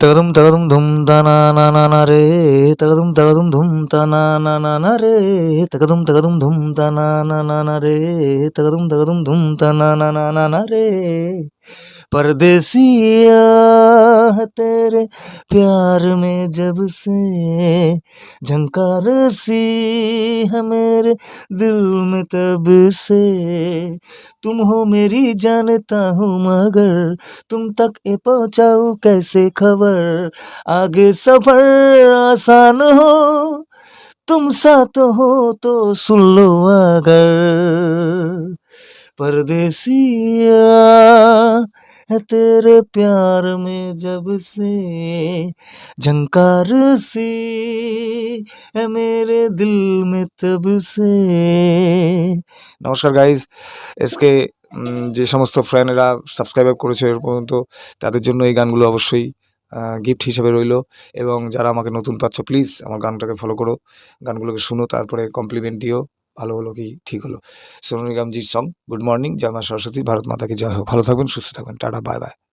তগদুম ধুম তানা না না না রে, তগদুম ধুম তানা না না না রে, তগদুম ধুম তানা না না না রে, তগদুম ধুম তানা না না না না রে। परदेसिया है तेरे प्यार में जब से, झंकार सी है मेरे दिल में तब से, तुम हो मेरी जानता हूँ मगर तुम तक ये पहुँचाऊँ कैसे खबर, आगे सफर आसान हो तुम साथ हो तो सुन लो अगर, परदेसिया है तेरे प्यार में जब से, झंकार सी है मेरे दिल में तब से। নমস্কার গাইজ, এসকে যে সমস্ত ফ্রেন্ডরা সাবস্ক্রাইব করেছে এর পর্যন্ত তাদের জন্য এই গানগুলো অবশ্যই গিফট হিসেবে রইলো। এবং যারা আমাকে নতুন পাচ্ছ প্লিজ আমার গানটাকে ফলো করো, গানগুলোকে শুনো, তারপরে কমপ্লিমেন্ট দিও ভালো হলো কি ঠিক হলো। সোনু নিগম জির সং গুড মর্নিং, জয় মা সরস্বতী, ভারত মাতা কি জয় হোক। ভালো থাকবেন, সুস্থ থাকবেন, টাটা, বাই বাই।